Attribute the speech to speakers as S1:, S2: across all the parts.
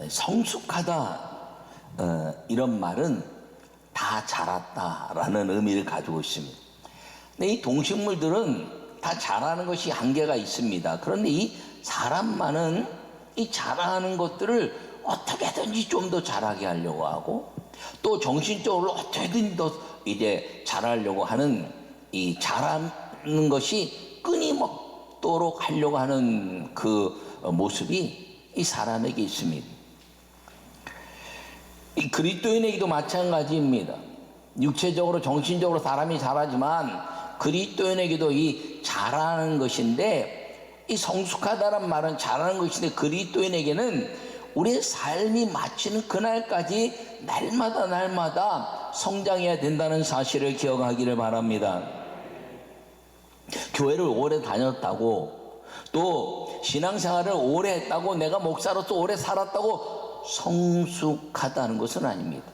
S1: 성숙하다 이런 말은 다 자랐다라는 의미를 가지고 있습니다. 근데 이 동식물들은 다 자라는 것이 한계가 있습니다. 그런데 이 사람만은 이 자라는 것들을 어떻게든지 좀 더 자라게 하려고 하고, 또 정신적으로 어떻게든 더 이제 자라려고 하는, 이 자라는 것이 끊임없도록 하려고 하는 그 모습이 이 사람에게 있습니다. 이 그리스도인에게도 마찬가지입니다. 육체적으로 정신적으로 사람이 자라지만 그리스도인에게도 이 자라는 것인데, 이 성숙하다는 말은 자라는 것인데, 그리스도인에게는 우리의 삶이 마치는 그날까지 날마다 성장해야 된다는 사실을 기억하기를 바랍니다. 교회를 오래 다녔다고, 또 신앙생활을 오래 했다고, 내가 목사로서 오래 살았다고 성숙하다는 것은 아닙니다.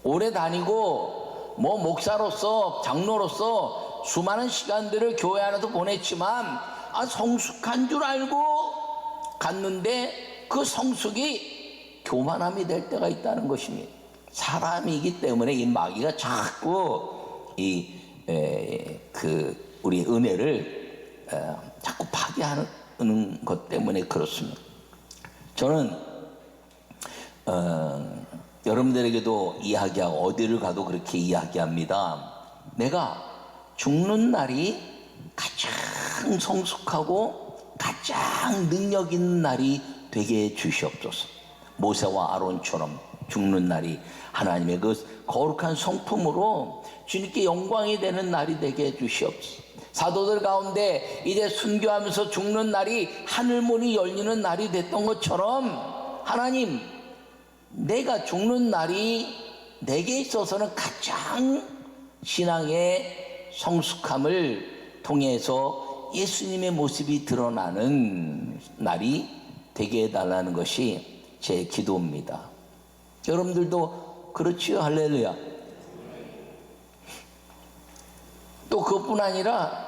S1: 오래 다니고 뭐 목사로서 장로로서 수많은 시간들을 교회 안에서 보냈지만 성숙한 줄 알고 갔는데 그 성숙이 교만함이 될 때가 있다는 것입니다. 사람이기 때문에 이 마귀가 자꾸 우리 은혜를 자꾸 파괴하는 것 때문에 그렇습니다. 저는 여러분들에게도 이야기하고 어디를 가도 그렇게 이야기합니다. 내가 죽는 날이 가장 성숙하고 가장 능력 있는 날이 되게 해 주시옵소서. 모세와 아론처럼 죽는 날이 하나님의 그 거룩한 성품으로 주님께 영광이 되는 날이 되게 해 주시옵소서. 사도들 가운데 이제 순교하면서 죽는 날이 하늘문이 열리는 날이 됐던 것처럼, 하나님, 내가 죽는 날이 내게 있어서는 가장 신앙의 성숙함을 통해서 예수님의 모습이 드러나는 날이 되게 해달라는 것이 제 기도입니다. 여러분들도 그렇지요? 할렐루야. 또 그것뿐 아니라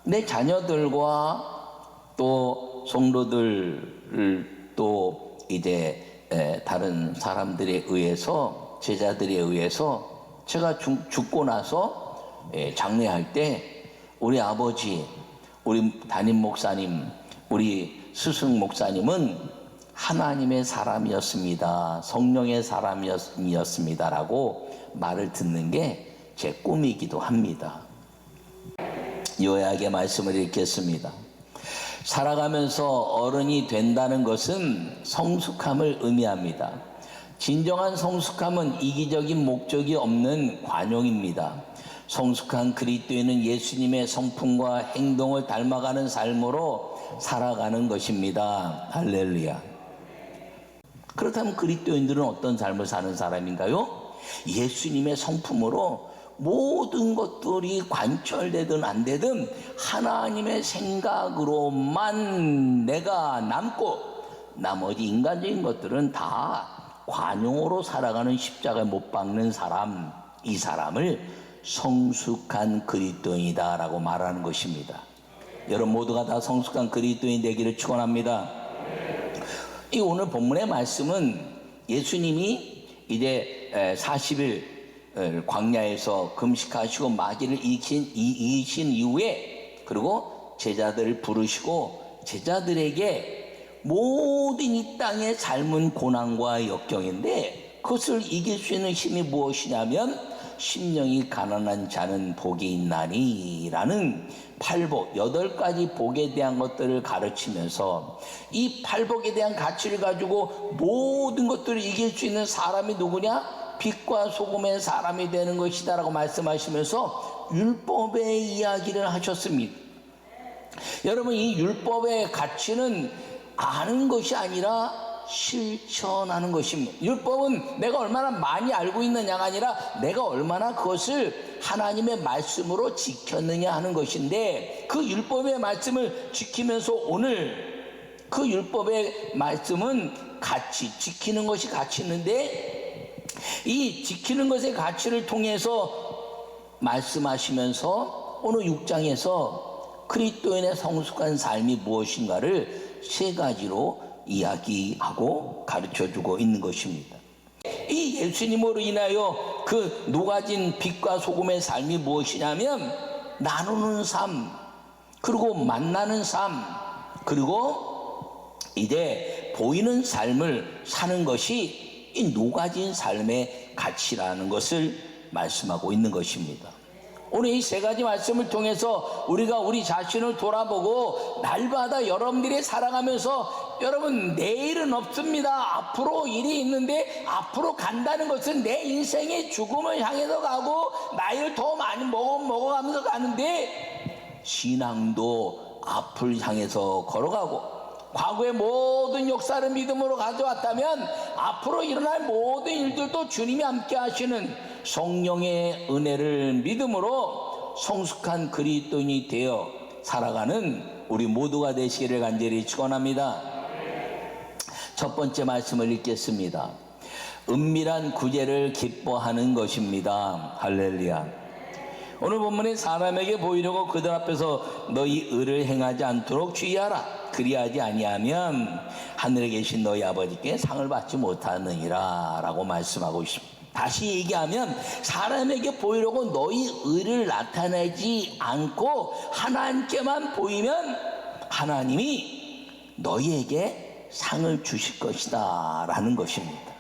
S1: 내 자녀들과 또 성도들을 또 이제 다른 사람들에 의해서, 제자들에 의해서 제가 죽고 나서 장례할 때 우리 아버지, 우리 담임 목사님, 우리 스승 목사님은 하나님의 사람이었습니다, 성령의 사람이었습니다라고 말을 듣는 게 제 꿈이기도 합니다. 요약의 말씀을 읽겠습니다. 살아가면서 어른이 된다는 것은 성숙함을 의미합니다. 진정한 성숙함은 이기적인 목적이 없는 관용입니다. 성숙한 그리스도인은 예수님의 성품과 행동을 닮아가는 삶으로 살아가는 것입니다. 할렐루야. 그렇다면 그리스도인들은 어떤 삶을 사는 사람인가요? 예수님의 성품으로 모든 것들이 관철되든 안 되든 하나님의 생각으로만 내가 남고, 나머지 인간적인 것들은 다 관용으로 살아가는, 십자가에 못 박는 사람, 이 사람을 성숙한 그리스도인이다 라고 말하는 것입니다. 여러분 모두가 다 성숙한 그리스도인 되기를 축원합니다. 이 오늘 본문의 말씀은 예수님이 이제 40일 광야에서 금식하시고 마귀를 이기신 이후에, 그리고 제자들을 부르시고 제자들에게 모든 이 땅의 삶은 고난과 역경인데 그것을 이길 수 있는 힘이 무엇이냐면 심령이 가난한 자는 복이 있나니 라는 팔복, 8가지 복에 대한 것들을 가르치면서, 이 팔복에 대한 가치를 가지고 모든 것들을 이길 수 있는 사람이 누구냐? 빛과 소금의 사람이 되는 것이다 라고 말씀하시면서 율법의 이야기를 하셨습니다. 여러분, 이 율법의 가치는 아는 것이 아니라 실천하는 것입니다. 율법은 내가 얼마나 많이 알고 있느냐가 아니라 내가 얼마나 그것을 하나님의 말씀으로 지켰느냐 하는 것인데, 그 율법의 말씀을 지키면서 오늘 그 율법의 말씀은 가치, 지키는 것이 가치 있는데, 이 지키는 것의 가치를 통해서 말씀하시면서 오늘 6장에서 그리스도인의 성숙한 삶이 무엇인가를 3가지로 이야기하고 가르쳐주고 있는 것입니다. 이 예수님으로 인하여 그 녹아진 빛과 소금의 삶이 무엇이냐면 나누는 삶, 그리고 만나는 삶, 그리고 이제 보이는 삶을 사는 것이 이 녹아진 삶의 가치라는 것을 말씀하고 있는 것입니다. 오늘 이 세 가지 말씀을 통해서 우리가 우리 자신을 돌아보고 날마다 여러분들이 살아가면서 여러분 내일은 없습니다. 앞으로 일이 있는데 앞으로 간다는 것은 내 인생의 죽음을 향해서 가고 나이를 더 많이 먹어가면서 가는데 신앙도 앞을 향해서 걸어가고 과거의 모든 역사를 믿음으로 가져왔다면 앞으로 일어날 모든 일들도 주님이 함께 하시는 성령의 은혜를 믿음으로 성숙한 그리스도인이 되어 살아가는 우리 모두가 되시기를 간절히 축원합니다. 첫 번째 말씀을 읽겠습니다. 은밀한 구제를 기뻐하는 것입니다. 할렐루야. 오늘 본문에 사람에게 보이려고 그들 앞에서 너희 의를 행하지 않도록 주의하라. 그리하지 아니하면 하늘에 계신 너희 아버지께 상을 받지 못하느니라 라고 말씀하고 있습니다. 다시 얘기하면 사람에게 보이려고 너희 의를 나타내지 않고 하나님께만 보이면 하나님이 너희에게 상을 주실 것이다 라는 것입니다.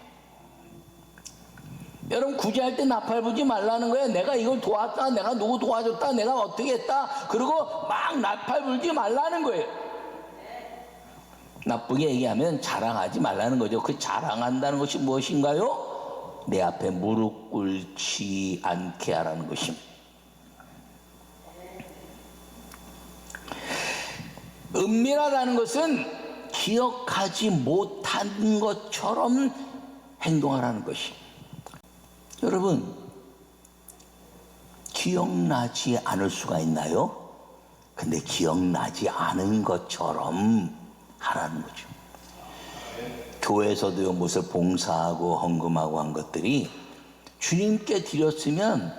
S1: 여러분 구제할 때 나팔 부지 말라는 거예요. 내가 이걸 도왔다, 내가 누구 도와줬다, 내가 어떻게 했다, 그리고 막 나팔 불지 말라는 거예요. 나쁘게 얘기하면 자랑하지 말라는 거죠. 그 자랑한다는 것이 무엇인가요? 내 앞에 무릎 꿇지 않게 하라는 것입니다. 은밀하다는 것은 기억하지 못한 것처럼 행동하라는 것입니다. 여러분, 기억나지 않을 수가 있나요? 근데 기억나지 않은 것처럼 하라는 거죠. 교회에서도요, 무엇을 봉사하고 헌금하고 한 것들이 주님께 드렸으면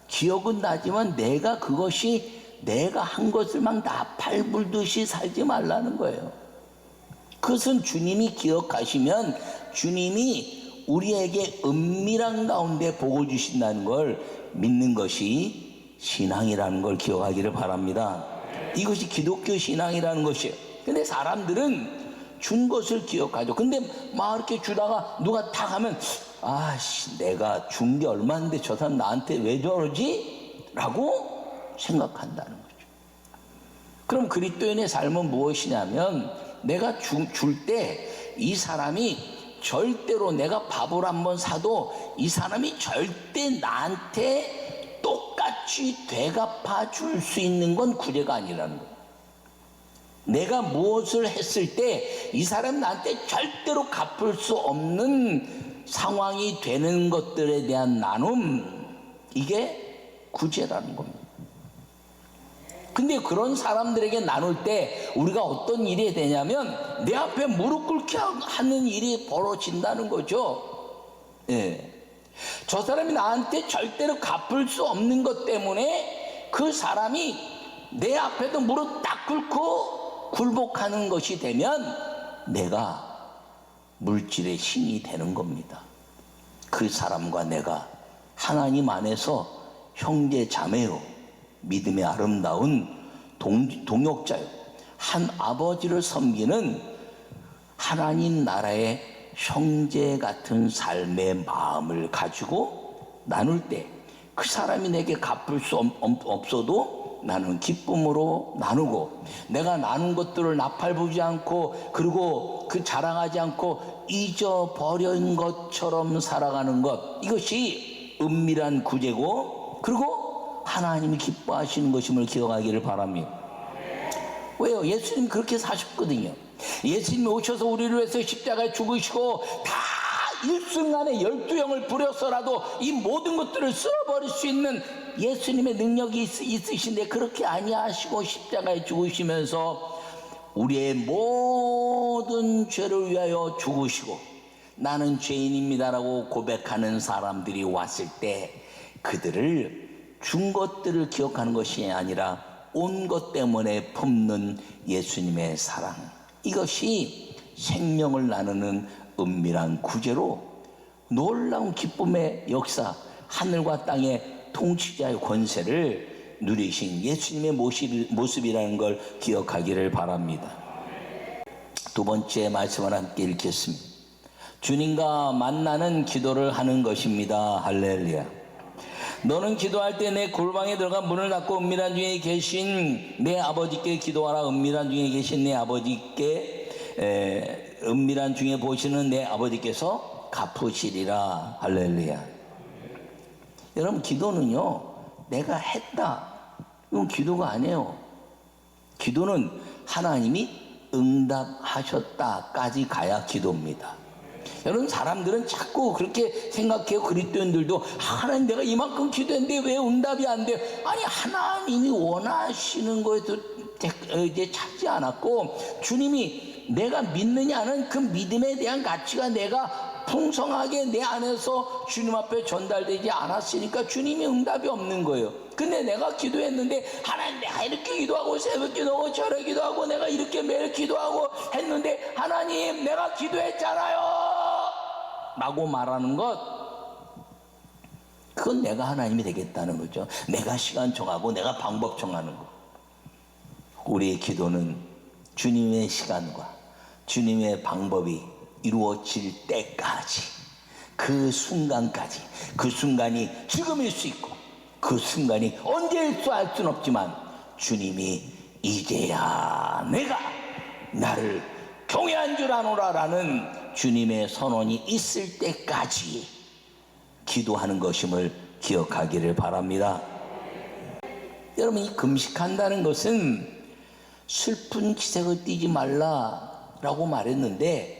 S1: 기억은 나지만 내가 그것이 내가 한 것을 막 나팔 불듯이 살지 말라는 거예요. 그것은 주님이 기억하시면 주님이 우리에게 은밀한 가운데 복을 주신다는 걸 믿는 것이 신앙이라는 걸 기억하기를 바랍니다. 이것이 기독교 신앙이라는 것이에요. 근데 사람들은 준 것을 기억하죠. 근데 막 이렇게 주다가 누가 탁 하면 아씨 내가 준 게 얼마인데 저 사람 나한테 왜 저러지? 라고 생각한다는 거죠. 그럼 그리스도인의 삶은 무엇이냐면 내가 줄 때 이 사람이 절대로 내가 밥을 한번 사도 이 사람이 절대 나한테 똑같이 되갚아 줄 수 있는 건 구제가 아니라는 거예요. 내가 무엇을 했을 때 이 사람 나한테 절대로 갚을 수 없는 상황이 되는 것들에 대한 나눔, 이게 구제라는 겁니다. 근데 그런 사람들에게 나눌 때 우리가 어떤 일이 되냐면 내 앞에 무릎 꿇게 하는 일이 벌어진다는 거죠. 예. 저 사람이 나한테 절대로 갚을 수 없는 것 때문에 그 사람이 내 앞에도 무릎 딱 꿇고 굴복하는 것이 되면 내가 물질의 신이 되는 겁니다. 그 사람과 내가 하나님 안에서 형제 자매요, 믿음의 아름다운 동역자요, 한 아버지를 섬기는 하나님 나라의 형제 같은 삶의 마음을 가지고 나눌 때 그 사람이 내게 갚을 수 없어도 나는 기쁨으로 나누고, 내가 나눈 것들을 나팔부지 않고 그리고 그 자랑하지 않고 잊어버린 것처럼 살아가는 것, 이것이 은밀한 구제고 그리고 하나님이 기뻐하시는 것임을 기억하기를 바랍니다. 왜요? 예수님 그렇게 사셨거든요. 예수님이 오셔서 우리를 위해서 십자가에 죽으시고 다 일순간에 12영을 부려서라도 이 모든 것들을 쓸어버릴 수 있는 예수님의 능력이 있으신데 그렇게 아니하시고 십자가에 죽으시면서 우리의 모든 죄를 위하여 죽으시고 나는 죄인입니다라고 고백하는 사람들이 왔을 때 그들을 준 것들을 기억하는 것이 아니라 온 것 때문에 품는 예수님의 사랑, 이것이 생명을 나누는 은밀한 구제로 놀라운 기쁨의 역사, 하늘과 땅의 통치자의 권세를 누리신 예수님의 모습이라는 걸 기억하기를 바랍니다. 두 번째 말씀을 함께 읽겠습니다. 주님과 만나는 기도를 하는 것입니다. 할렐루야. 너는 기도할 때 내 골방에 들어가 문을 닫고 은밀한 중에 계신 내 아버지께 기도하라. 은밀한 중에 계신 내 아버지께 은밀한 중에 보시는 내 아버지께서 갚으시리라. 할렐루야. 여러분, 기도는요, 내가 했다, 이건 기도가 아니에요. 기도는 하나님이 응답하셨다까지 가야 기도입니다. 여러분, 사람들은 자꾸 그렇게 생각해요. 그리스도인들도 하나님, 내가 이만큼 기도했는데 왜 응답이 안 돼? 아니, 하나님이 원하시는 거에서 이제 찾지 않았고, 주님이 내가 믿느냐는 그 믿음에 대한 가치가 내가 풍성하게 내 안에서 주님 앞에 전달되지 않았으니까 주님이 응답이 없는 거예요. 근데 내가 기도했는데, 하나님, 내가 이렇게 기도하고 새벽 기도하고 저녁 기도하고 내가 이렇게 매일 기도하고 했는데, 하나님, 내가 기도했잖아요 라고 말하는 것, 그건 내가 하나님이 되겠다는 거죠. 내가 시간 정하고 내가 방법 정하는 거. 우리의 기도는 주님의 시간과 주님의 방법이 이루어질 때까지, 그 순간까지, 그 순간이 지금일 수 있고 그 순간이 언제일 수 알 수는 없지만, 주님이 이제야 내가 나를 경외한 줄 아노라 라는 주님의 선언이 있을 때까지 기도하는 것임을 기억하기를 바랍니다. 여러분, 이 금식한다는 것은 슬픈 기색을 띠지 말라라고 말했는데,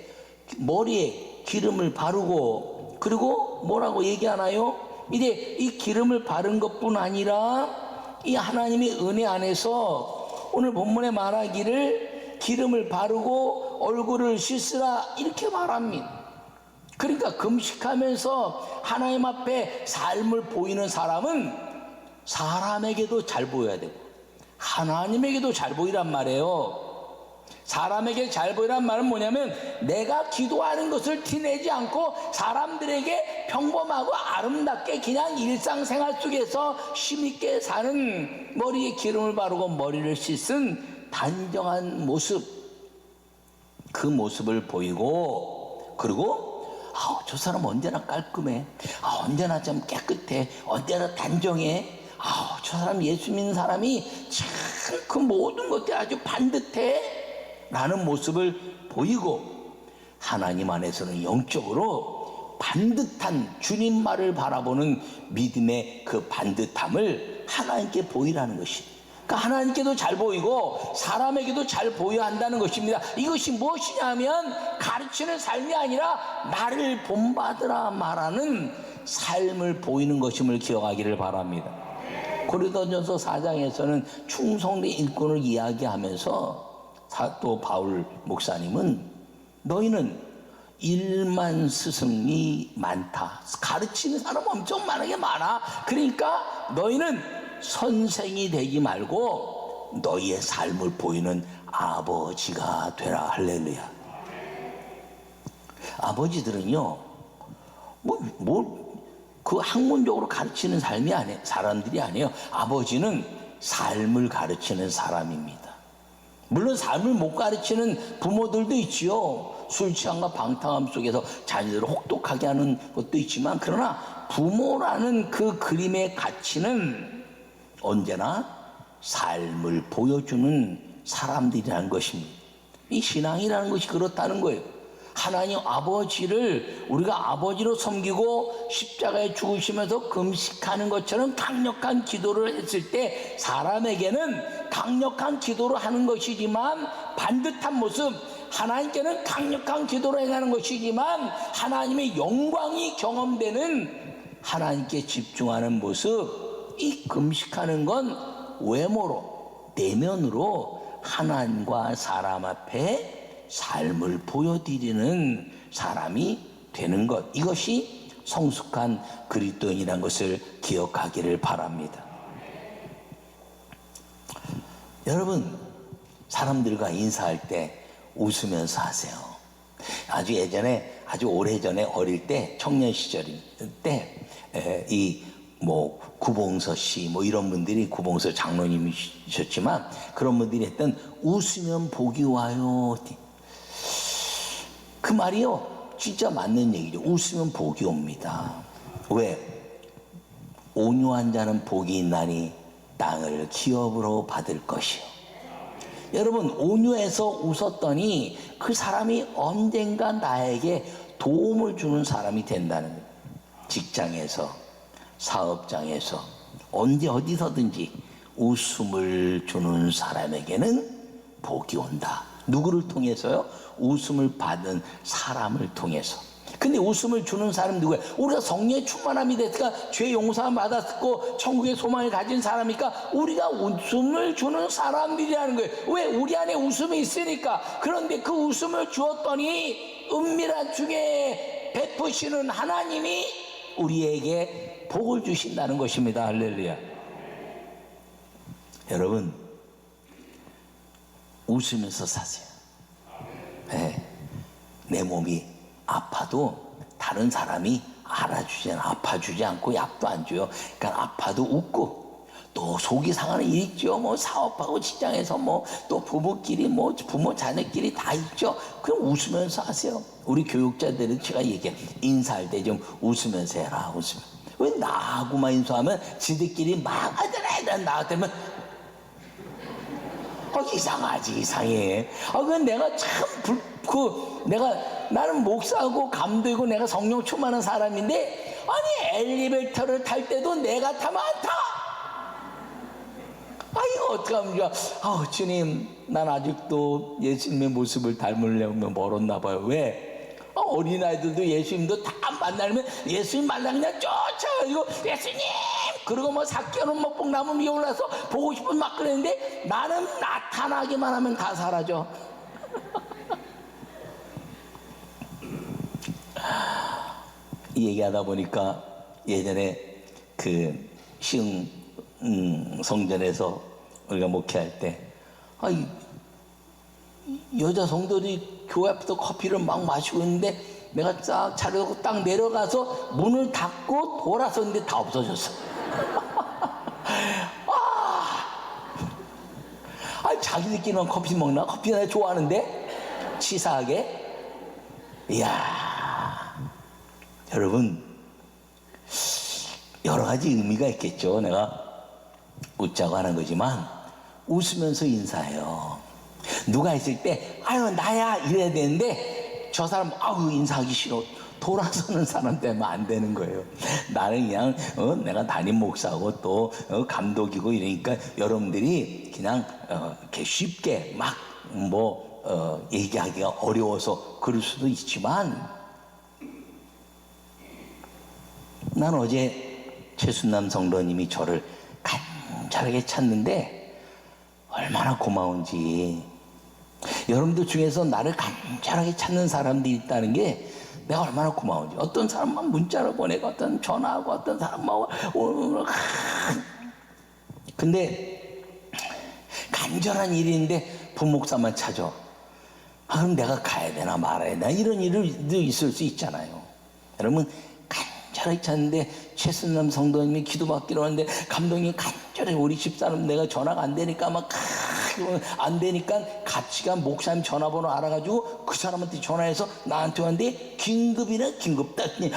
S1: 머리에 기름을 바르고, 그리고 뭐라고 얘기하나요? 이제 이 기름을 바른 것뿐 아니라 이 하나님의 은혜 안에서 오늘 본문에 말하기를 기름을 바르고 얼굴을 씻으라 이렇게 말합니다. 그러니까 금식하면서 하나님 앞에 삶을 보이는 사람은 사람에게도 잘 보여야 되고 하나님에게도 잘 보이란 말이에요. 사람에게 잘 보이란 말은 뭐냐면, 내가 기도하는 것을 티내지 않고 사람들에게 평범하고 아름답게 그냥 일상생활 속에서 힘있게 사는, 머리에 기름을 바르고 머리를 씻은 단정한 모습, 그 모습을 보이고, 그리고 저 사람 언제나 깔끔해, 언제나 좀 깨끗해, 언제나 단정해, 저 사람 예수 믿는 사람이 참 그 모든 것들이 아주 반듯해 라는 모습을 보이고, 하나님 안에서는 영적으로 반듯한 주님 말을 바라보는 믿음의 그 반듯함을 하나님께 보이라는 것입니다. 그러니까 하나님께도 잘 보이고 사람에게도 잘 보여야 한다는 것입니다. 이것이 무엇이냐면, 가르치는 삶이 아니라 나를 본받으라 말하는 삶을 보이는 것임을 기억하기를 바랍니다. 고린도전서 4장에서는 충성된 일꾼을 이야기하면서 사도 바울 목사님은, 너희는 일만 스승이 많다, 가르치는 사람 엄청 많아, 그러니까 너희는 선생이 되지 말고 너희의 삶을 보이는 아버지가 되라. 할렐루야. 아버지들은요, 그 학문적으로 가르치는 삶이 사람들이 아니에요. 아버지는 삶을 가르치는 사람입니다. 물론 삶을 못 가르치는 부모들도 있지요. 술 취함과 방탕함 속에서 자녀들을 혹독하게 하는 것도 있지만, 그러나 부모라는 그 그림의 가치는 언제나 삶을 보여주는 사람들이라는 것입니다. 이 신앙이라는 것이 그렇다는 거예요. 하나님 아버지를 우리가 아버지로 섬기고 십자가에 죽으시면서 금식하는 것처럼 강력한 기도를 했을 때, 사람에게는 강력한 기도를 하는 것이지만 반듯한 모습, 하나님께는 강력한 기도를 행하는 것이지만 하나님의 영광이 경험되는 하나님께 집중하는 모습, 이 금식하는 건 외모로, 내면으로 하나님과 사람 앞에 삶을 보여드리는 사람이 되는 것, 이것이 성숙한 그리스도인이라는 것을 기억하기를 바랍니다. 여러분, 사람들과 인사할 때 웃으면서 하세요. 아주 예전에, 아주 오래전에 어릴 때, 청년 시절 때, 이 뭐 구봉서 씨 뭐 이런 분들이, 구봉서 장로님이셨지만 그런 분들이 했던 웃으면 복이 와요. 그 말이요 진짜 맞는 얘기죠. 웃으면 복이 옵니다. 왜? 온유한 자는 복이 있나니 땅을 기업으로 받을 것이요. 여러분, 온유해서 웃었더니 그 사람이 언젠가 나에게 도움을 주는 사람이 된다는 거예요. 직장에서, 사업장에서, 언제 어디서든지 웃음을 주는 사람에게는 복이 온다. 누구를 통해서요? 웃음을 받은 사람을 통해서. 근데 웃음을 주는 사람 누구야? 우리가 성령의 충만함이 됐으니까, 죄 용서함 받았고 천국의 소망을 가진 사람이니까 우리가 웃음을 주는 사람들이라는 거예요. 왜? 우리 안에 웃음이 있으니까. 그런데 그 웃음을 주었더니 은밀한 중에 베푸시는 하나님이 우리에게 복을 주신다는 것입니다. 할렐루야. 여러분, 웃으면서 사세요. 네. 내 몸이 아파도 다른 사람이 아파주지 않고 약도 안 줘요. 그러니까 아파도 웃고, 또 속이 상하는 일 있죠. 뭐 사업하고 직장에서 뭐 또 부부끼리 뭐 부모 자녀끼리 다 있죠. 그럼 웃으면서 하세요. 우리 교육자들은 제가 얘기해, 인사할 때 좀 웃으면서 해라. 웃으면. 왜 나하고만 인사하면 지들끼리 막 아들아 나한테면 이상하지, 이상해. 그건 내가 참 나는 목사고 감독이고 내가 성령 충만한 사람인데, 아니 엘리베이터를 탈 때도 내가 타면 안 타. 이거 어떡하면 좋아. 주님, 난 아직도 예수님의 모습을 닮으려면 멀었나 봐요. 왜? 어린아이들도 예수님도 다 만나면 예수님 만나 그냥 쫓아가지고 예수님, 그리고 뭐 삭개는 먹봉 나무 위에 올라서 보고 싶은 막 그랬는데, 나는 나타나기만 하면 다 사라져. 이 얘기하다 보니까 예전에 그 시흥 성전에서 우리가 목회할 때, 여자 성도들이 교회 앞에서 커피를 막 마시고 있는데, 내가 싹 차려놓고 딱 내려가서 문을 닫고 돌아섰는데 다 없어졌어. 자기들끼리만 커피 먹나? 커피 내가 좋아하는데 치사하게. 이야, 여러분, 여러 가지 의미가 있겠죠. 내가 웃자고 하는 거지만 웃으면서 인사해요. 누가 있을 때 아유 나야 이래야 되는데, 저 사람 인사하기 싫어, 돌아서는 사람 때문에 안 되는 거예요. 나는 그냥 내가 담임 목사고 또 감독이고 이러니까 여러분들이 그냥 이렇게 쉽게 막 얘기하기가 어려워서 그럴 수도 있지만, 난 어제 최순남 성도님이 저를 간절하게 찾는데 얼마나 고마운지. 여러분들 중에서 나를 간절하게 찾는 사람들이 있다는 게 내가 얼마나 고마운지. 어떤 사람 막 문자를 보내고, 어떤 전화하고, 어떤 사람 막 근데 간절한 일인데 부목사만 찾아. 그럼 내가 가야 되나 말아야 되나, 이런 일도 있을 수 있잖아요. 여러분, 간절하게 찾는데 최순남 성도님이 기도받기로 하는데 감독님이 간절히, 우리 집사람 내가 전화가 안 되니까 안 되니까 같이 간 목사님 전화번호 알아가지고 그 사람한테 전화해서 나한테 왔는데, 긴급다 했더니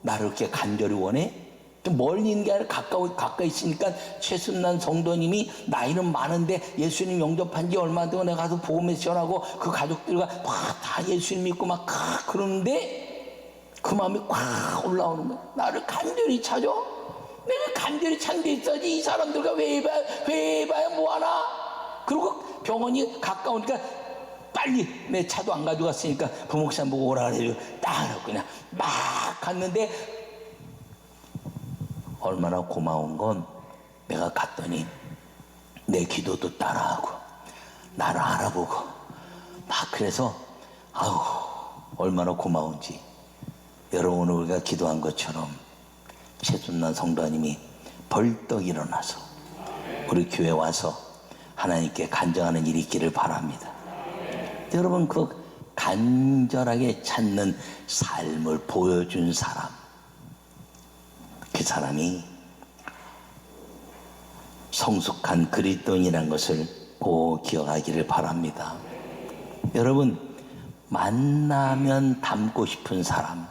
S1: 나를 이렇게 간절히 원해? 좀 멀리 있는 게 아니라 가까이 있으니까, 최순남 성도님이 나이는 많은데 예수님 영접한 지 얼마 안 되고 내가 가서 복음에서 전하고 그 가족들과 다 예수님 믿고 막 그러는데, 그 마음이 꽉 올라오는 거야. 나를 간절히 찾아? 내가 간절히 찾는 데 있어야지. 이 사람들과 왜 해봐야 뭐하나? 그리고 병원이 가까우니까 빨리, 내 차도 안 가져갔으니까 부목사님 보고 오라 그래가지고 딱 그냥 막 갔는데, 얼마나 고마운 건, 내가 갔더니 내 기도도 따라하고 나를 알아보고 막, 그래서 얼마나 고마운지. 여러분, 우리가 기도한 것처럼 최순남 성도님이 벌떡 일어나서 우리 교회 와서 하나님께 간증하는 일이 있기를 바랍니다. 여러분, 그 간절하게 찾는 삶을 보여준 사람, 그 사람이 성숙한 그리스도인이라는 것을 꼭 기억하기를 바랍니다. 여러분, 만나면 닮고 싶은 사람,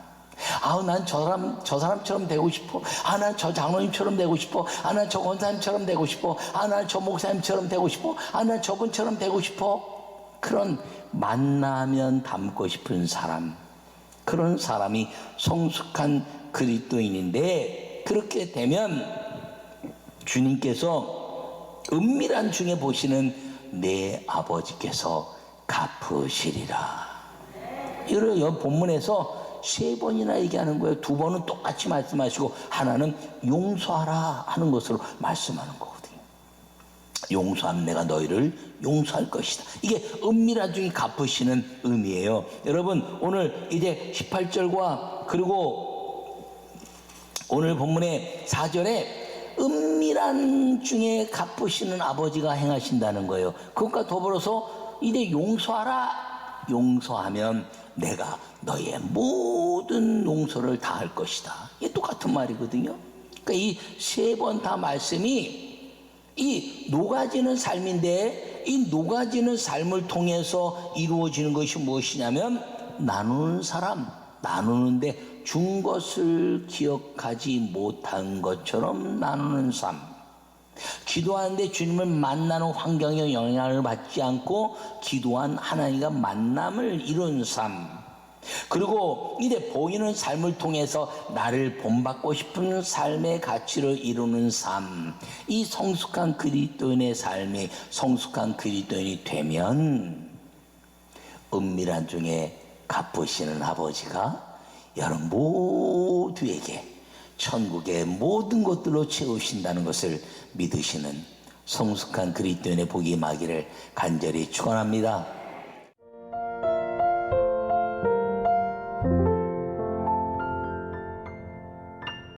S1: 난 저 사람처럼 되고 싶어. 난 저 장로님처럼 되고 싶어. 난 저 권사님처럼 되고 싶어. 난 저 목사님처럼 되고 싶어. 난 저분처럼 되고 싶어. 그런 만나면 닮고 싶은 사람, 그런 사람이 성숙한 그리스도인인데, 그렇게 되면 주님께서 은밀한 중에 보시는 내 아버지께서 갚으시리라. 이런 본문에서 3번이나 얘기하는 거예요. 2번은 똑같이 말씀하시고 하나는 용서하라 하는 것으로 말씀하는 거거든요. 용서하면 내가 너희를 용서할 것이다. 이게 은밀한 중에 갚으시는 의미예요. 여러분, 오늘 이제 18절과 그리고 오늘 본문의 4절에 은밀한 중에 갚으시는 아버지가 행하신다는 거예요. 그것과 더불어서 이제 용서하라. 용서하면 내가 너의 모든 용서를 다 할 것이다. 이게 똑같은 말이거든요. 그러니까 이 3번 다 말씀이 이 녹아지는 삶인데, 이 녹아지는 삶을 통해서 이루어지는 것이 무엇이냐면 나누는 사람, 나누는데 준 것을 기억하지 못한 것처럼 나누는 삶. 기도하는데 주님을 만나는 환경에 영향을 받지 않고 기도한 하나님과 만남을 이룬 삶. 그리고 이제 보이는 삶을 통해서 나를 본받고 싶은 삶의 가치를 이루는 삶. 이 성숙한 그리스도인의 삶이 성숙한 그리스도인이 되면 은밀한 중에 갚으시는 아버지가 여러분 모두에게 천국의 모든 것들로 채우신다는 것을 믿으시는 성숙한 그리스도인의 복이 임하기를 간절히 축원합니다.